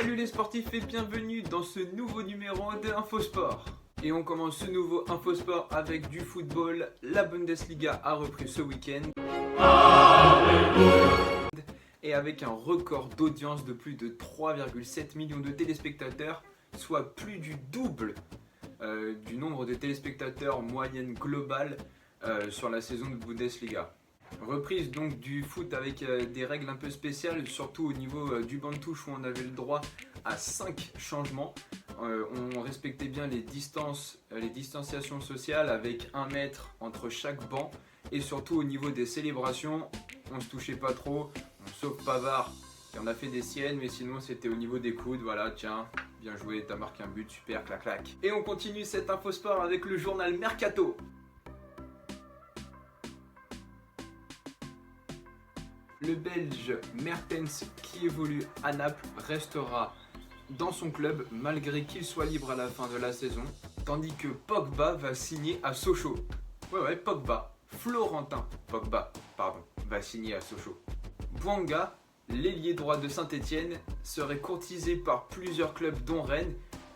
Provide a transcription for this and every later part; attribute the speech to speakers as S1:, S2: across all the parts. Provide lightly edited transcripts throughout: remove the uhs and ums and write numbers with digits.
S1: Salut les sportifs et bienvenue dans ce nouveau numéro de Infosport. Et on commence ce nouveau Infosport avec du football. La Bundesliga a repris ce week-end. Et avec un record d'audience de plus de 3,7 millions de téléspectateurs, soit plus du double du nombre de téléspectateurs moyenne globale sur la saison de Bundesliga. Reprise donc du foot avec des règles un peu spéciales, surtout au niveau du banc de touche où on avait le droit à 5 changements. On respectait bien les distanciations sociales avec 1 mètre entre chaque banc. Et surtout au niveau des célébrations, on se touchait pas trop, sauf Pavard. Et on a fait des siennes, mais sinon c'était au niveau des coudes. Voilà, tiens, bien joué, t'as marqué un but, super, clac clac. Et on continue cet Infosport avec le journal Mercato. Le Belge Mertens, qui évolue à Naples, restera dans son club malgré qu'il soit libre à la fin de la saison, tandis que Pogba va signer à Sochaux. Ouais, Pogba, Florentin Pogba, va signer à Sochaux. Bouanga, l'ailier droit de Saint-Etienne, serait courtisé par plusieurs clubs dont Rennes,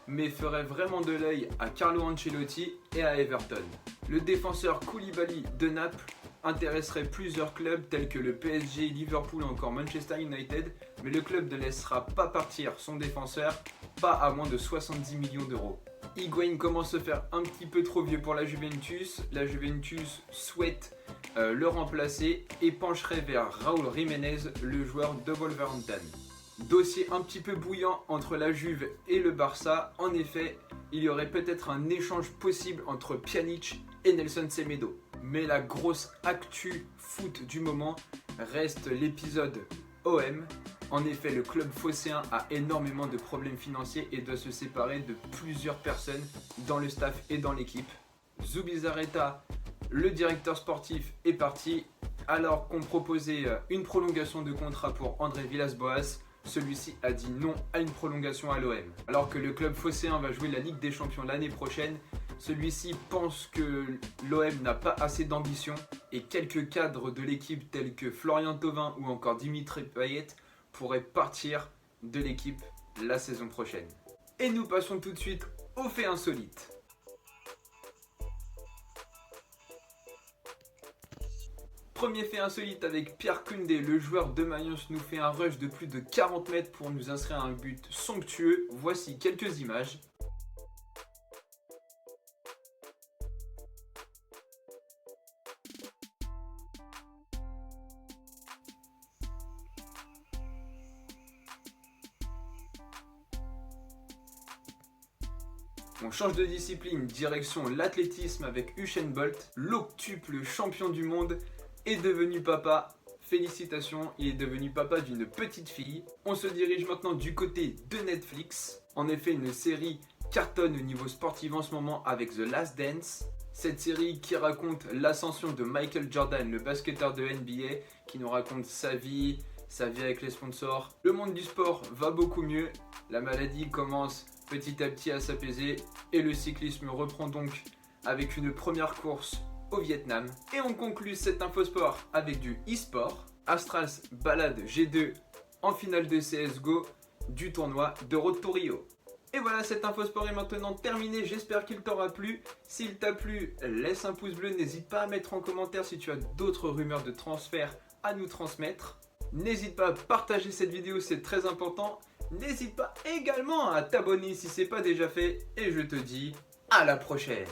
S1: mais ferait vraiment de l'œil à Carlo Ancelotti et à Everton. Le défenseur Koulibaly de Naples intéresserait plusieurs clubs tels que le PSG, Liverpool ou encore Manchester United, mais le club ne laissera pas partir son défenseur, pas à moins de 70 millions d'euros. Higuaín commence à se faire un petit peu trop vieux pour la Juventus. La Juventus souhaite le remplacer et pencherait vers Raúl Jiménez, le joueur de Wolverhampton. Dossier un petit peu bouillant entre la Juve et le Barça. En effet, il y aurait peut-être un échange possible entre Pjanic et Nelson Semedo. Mais la grosse actu foot du moment reste l'épisode OM. En effet, le club phocéen a énormément de problèmes financiers et doit se séparer de plusieurs personnes dans le staff et dans l'équipe. Zubizarreta, le directeur sportif, est parti alors qu'on proposait une prolongation de contrat pour André Villas-Boas. Celui-ci a dit non à une prolongation à l'OM. Alors que le club phocéen va jouer la Ligue des Champions l'année prochaine, celui-ci pense que l'OM n'a pas assez d'ambition et quelques cadres de l'équipe tels que Florian Thauvin ou encore Dimitri Payet pourraient partir de l'équipe la saison prochaine. Et nous passons tout de suite aux faits insolites. Premier fait insolite avec Pierre Koundé, le joueur de Mayence nous fait un rush de plus de 40 mètres pour nous inscrire un but somptueux. Voici quelques images. On change de discipline, direction l'athlétisme avec Usain Bolt, l'octuple champion du monde, est devenu papa. Félicitations, il est devenu papa d'une petite fille. On se dirige maintenant du côté de Netflix. En effet, une série cartonne au niveau sportif en ce moment avec The Last Dance. Cette série qui raconte l'ascension de Michael Jordan, le basketteur de NBA, qui nous raconte sa vie avec les sponsors. Le monde du sport va beaucoup mieux. La maladie commence petit à petit à s'apaiser et le cyclisme reprend donc avec une première course au Vietnam. Et on conclut cet Infosport avec du e-sport. Astralis balade G2 en finale de CSGO du tournoi de Road to Rio. Et voilà, cet Infosport est maintenant terminé, j'espère qu'il t'aura plu. S'il t'a plu, laisse un pouce bleu, n'hésite pas à mettre en commentaire si tu as d'autres rumeurs de transfert à nous transmettre. N'hésite pas à partager cette vidéo, c'est très important. N'hésite pas également à t'abonner si ce n'est pas déjà fait. Et je te dis à la prochaine.